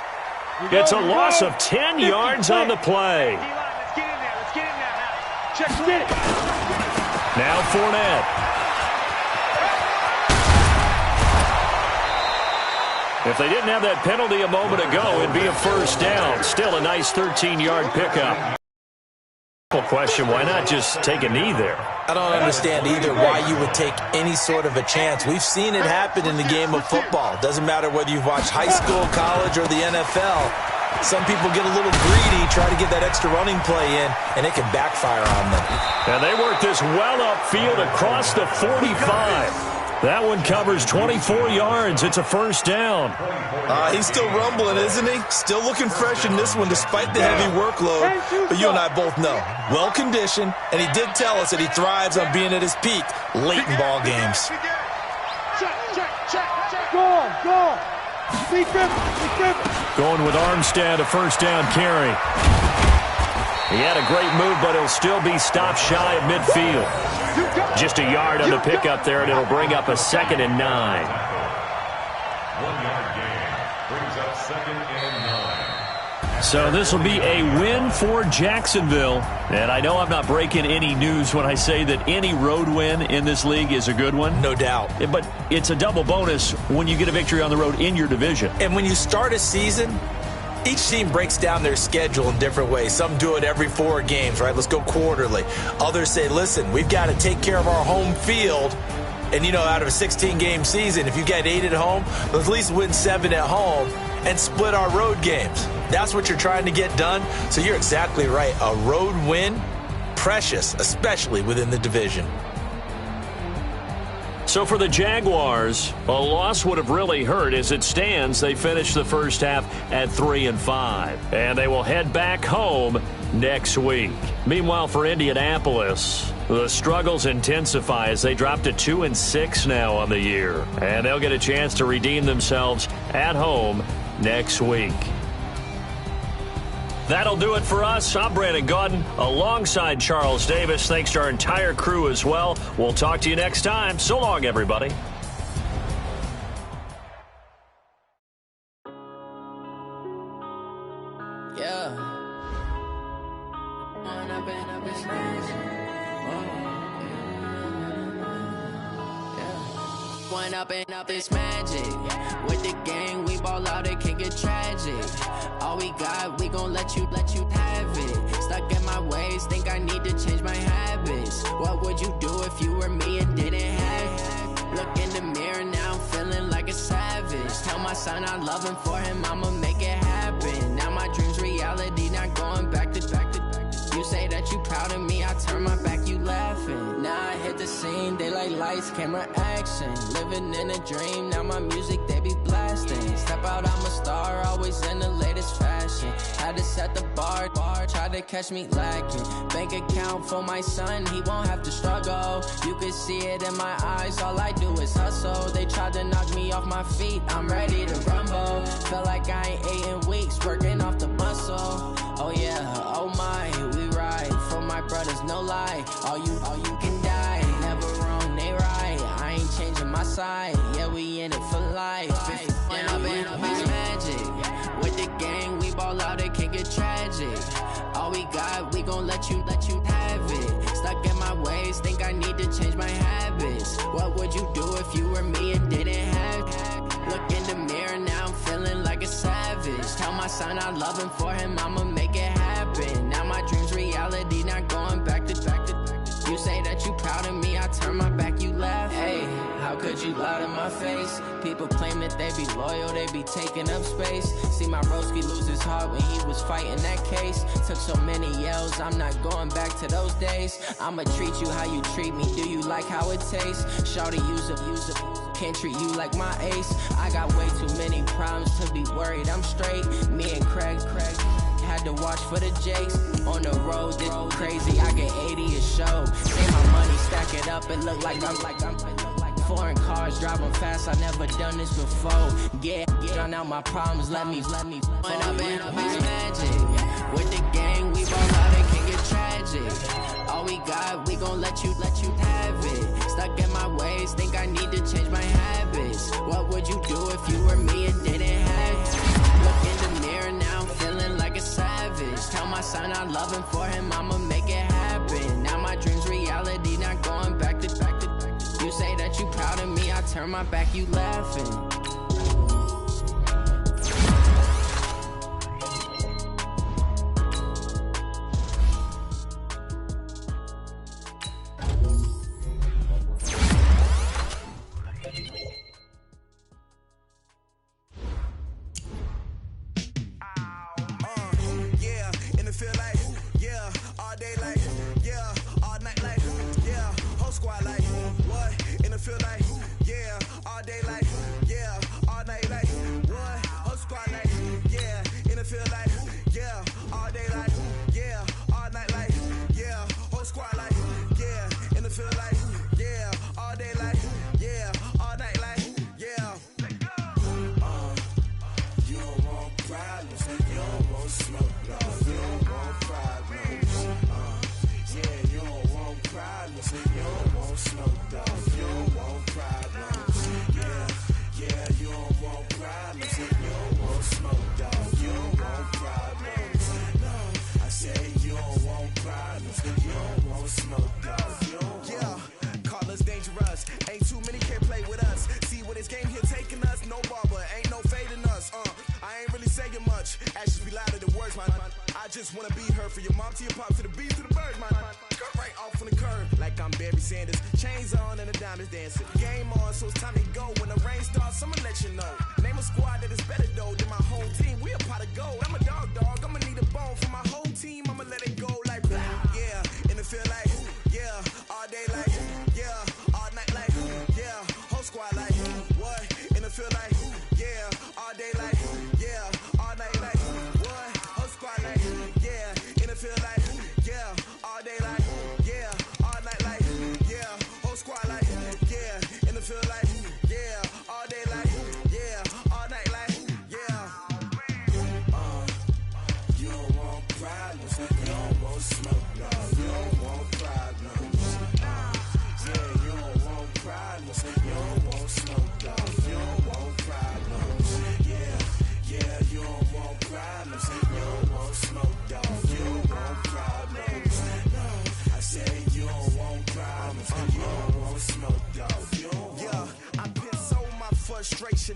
It's a loss of 10 yards on the play. Let's get in there. Let's get in there now. Check it. Now Fournette. If they didn't have that penalty a moment ago, it'd be a first down. Still a nice 13-yard pickup. Question, why not just take a knee there? I don't understand either why you would take any sort of a chance. We've seen it happen in the game of football. Doesn't matter whether you've watched high school, college, or the NFL. Some people get a little greedy, try to get that extra running play in, and it can backfire on them. And they work this well upfield across the 45. That one covers 24 yards. It's a first down. He's still rumbling, isn't he? Still looking fresh in this one despite the heavy workload. But you and I both know, well-conditioned, and he did tell us that he thrives on being at his peak late in ball games. Go on, go on. Be careful, be careful. Going with Armstead, a first down carry. He had a great move, but he'll still be stopped shy of midfield. Just a yard on the pickup there, and it'll bring up a 2nd and 9. 1 yard gain brings up 2nd and 9. So this will be a win for Jacksonville. And I know I'm not breaking any news when I say that any road win in this league is a good one. No doubt. But it's a double bonus when you get a victory on the road in your division. And when you start a season, each team breaks down their schedule in different ways. Some do it every 4 games, right? Let's go quarterly. Others say, listen, we've got to take care of our home field. And, you know, out of a 16-game season, if you get 8 at home, let's at least win 7 at home and split our road games. That's what you're trying to get done. So you're exactly right. A road win, precious, especially within the division. So for the Jaguars, a loss would have really hurt. As it stands, they finished the first half at 3-5, and they will head back home next week. Meanwhile, for Indianapolis, the struggles intensify as they drop to 2-6 now on the year, and they'll get a chance to redeem themselves at home next week. That'll do it for us. I'm Brandon Gaudin alongside Charles Davis. Thanks to our entire crew as well. We'll talk to you next time. So long, everybody. Up this magic with the gang, we ball out, it can get tragic. All we got, we gon' let you have it. Stuck in my ways, think I need to change my habits. What would you do if you were me and didn't have? Look in the mirror now. not loving for him, I'ma make it happen. Now my dream's reality, not going back to. You say that you proud of me, I turn my back, you laughing. Now I hit the scene, they like lights, camera, action. Living in a dream, now my music, they be blasting. Step out, I'm a star, always in the latest fashion. Had to set the bar, try to catch me lacking. Bank account for my son, he won't have to struggle. You can see it in my eyes, all I do is hustle. They tried to knock me off my feet, I'm ready to rumble. Feel like I ain't ate in weeks, working off the muscle. Oh yeah, oh my, we ride for my brothers, no lie. All you can die, never wrong, they right. I ain't changing my side, yeah, we in it for life. When up in magic, with the gang, we ball out, it can get tragic. All we got, we gon' let you have it. Stuck in my ways, think I need to change my habits. What would you do if you were me and didn't have it? Look in the mirror, now I'm feeling like a savage. Tell my son I love him, for him I'ma make it happen. Now my dream's reality, not going back to. You say that you proud of me, I turn my back, you laugh. Hey, how could you lie to my face? People claim that they be loyal, they be taking up space. See my broski lose his heart when he was fighting that case. Took so many yells, I'm not going back to those days. I'ma treat you how you treat me, do you like how it tastes? Shawty, use a can't treat you like my ace. I got way too many problems to be worried, I'm straight. Me and Craig had to watch for the Jakes. On the road, this crazy, I get 80 a show. Say my money, stack it up, and look like I'm foreign cars, driving fast, I never done this before. Yeah, drown out my problems, let me. When I'm in magic, with the gang, we ball out, it can get tragic. All we got, we gon' let you have it. Stuck in my ways, think I need to change my habits. What would you do if you were me and didn't have it? Look in the mirror, now I'm feeling like a savage. Tell my son I love him, for him I'ma make it happen. Now my dream's reality, not going back to. You say that you proud of me, I turn my back, you laughing.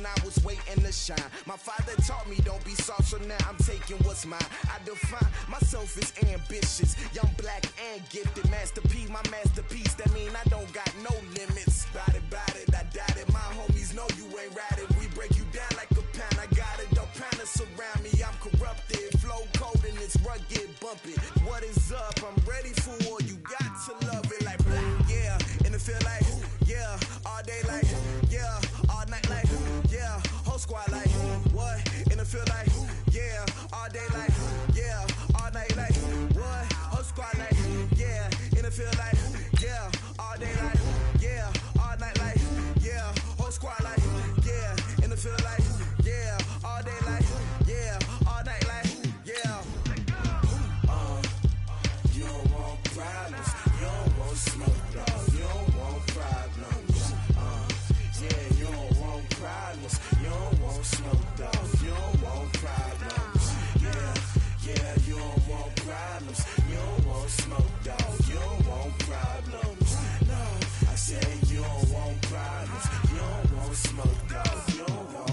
I was waiting to shine. My father taught me don't be soft, so now I'm taking what's mine. I define myself as ambitious, young, black, and gifted. Masterpiece, my masterpiece, that mean I don't got no limits. Bout it, I doubt it. My homies know you ain't ratted. We break you down like a pound. I got feel like, yeah, all day like, yeah, all night like, yeah, whole squad like, yeah, in the field like, yeah, all day like, yeah, all night like, yeah. You don't want problems, you don't want smoke, dog, you don't want problems. Yeah, you don't want problems, you don't want smoke, dog, you don't want problems. Yeah, you don't want problems, you don't want smoke, dog, you don't want problems. No, I said you don't want problems, you don't want smoke, dog, you don't want.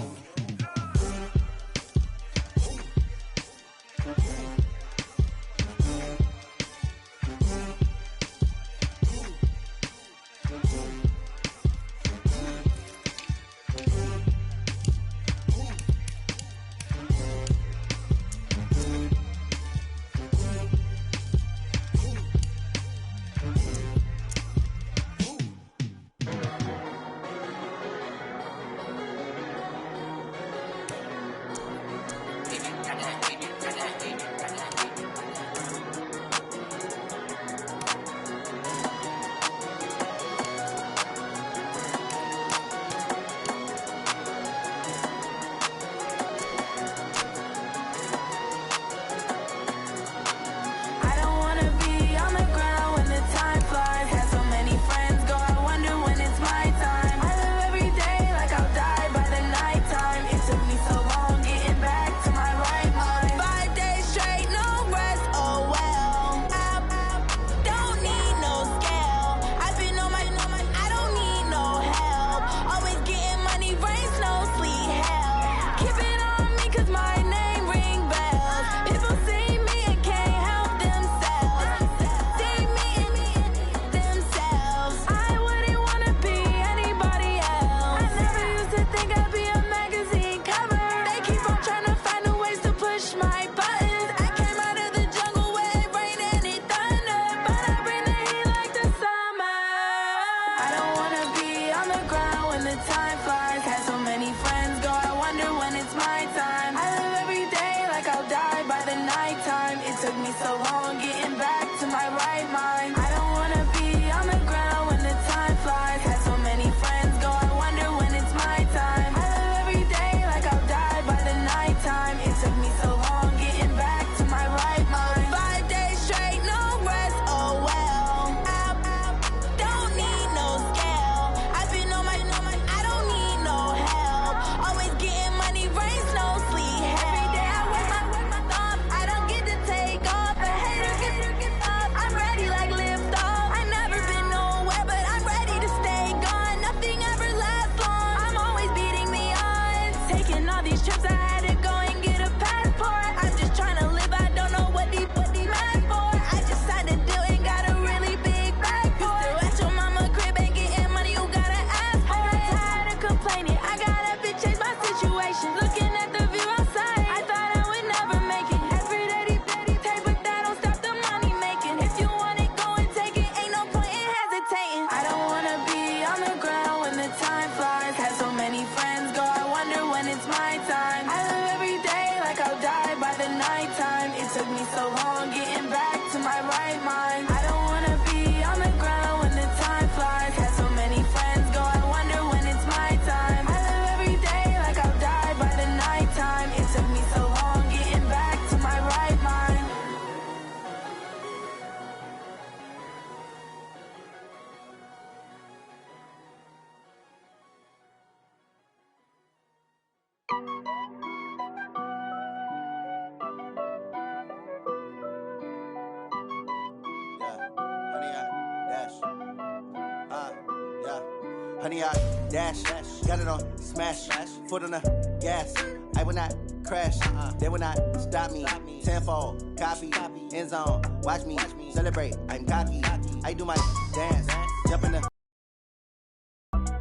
Honey, I dash, got it on smash, foot on the gas. I will not crash, they will not stop me. Tenfold, copy, end zone, watch me celebrate. I'm cocky, I do my dance, jump in the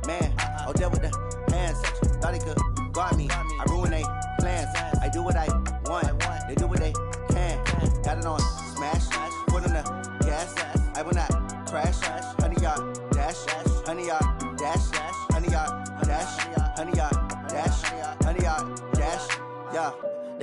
man. Oh, deal with the hands, thought he could guard me. I ruin they plans, I do what I want, they do what they can. Got it on smash, foot on the gas. I will not crash, honey, y'all dash, honey, y'all dash, honey, y'all dash, honey, y'all dash, honey, y'all dash, yeah.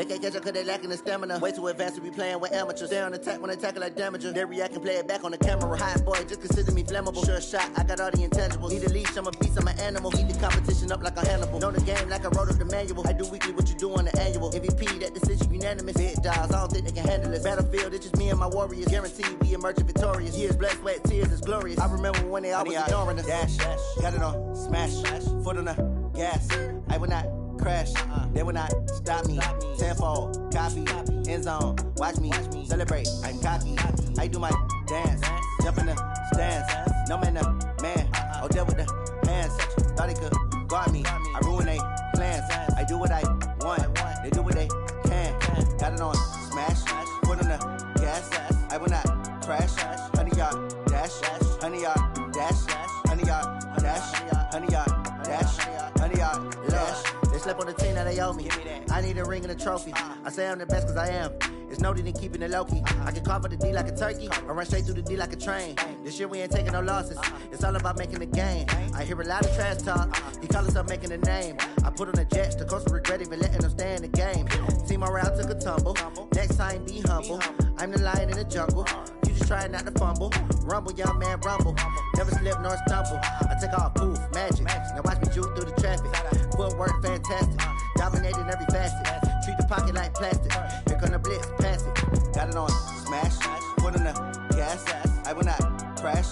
They can't catch up cause they lacking the stamina. Way too advanced to be playing with amateurs. They on attack when they tackle like damager. They react and play it back on the camera. Hot boy, just consider me flammable. Sure shot, I got all the intangibles. Need a leash, I'm a beast, I'm an animal. Heat the competition up like a Hannibal. Know the game like I wrote up the manual. I do weekly what you do on the annual. MVP, that decision unanimous. Big dogs, I don't think they can handle this. Battlefield, it's just me and my warriors. Guaranteed we emerging victorious. Years, blood, sweat, tears, it's glorious. I remember when they always ignoring us. Dash, got it on, smash, foot on the gas. I will not crash, they will not stop me. Tenfold, copy, end zone, watch me celebrate. I'm cocky, I do my dance, jump in the stands. No man, man, oh deal with the hands. Thought he could guard me, I ruin they plans. I do what I want, they do what they can. Got it on smash, foot on the gas. I will not crash, 100-yard dash, 100-yard dash, 100-yard dash, 100-yard dash, 100-yard dash. They slept on the team that they owe me. I need a ring and a trophy. I say I'm the best cause I am. It's no need in keeping it low-key. I can carve up the D like a turkey or run straight through the D like a train. This year we ain't taking no losses. It's all about making the game. I hear a lot of trash talk. He call us up making a name. I put on the jets. The coach will regret even letting them stay in the game. Team around took a tumble. Next time be humble. I'm the lion in the jungle. You just try not to fumble. Rumble, young man, rumble. Never slip nor stumble. I take off, poof, magic. Now watch me juke through the traffic. Footwork fantastic. Dominating every facet. Treat the pocket like plastic. Here come the blitz, pass it. Got it on smash. Foot on the gas. I will not crash.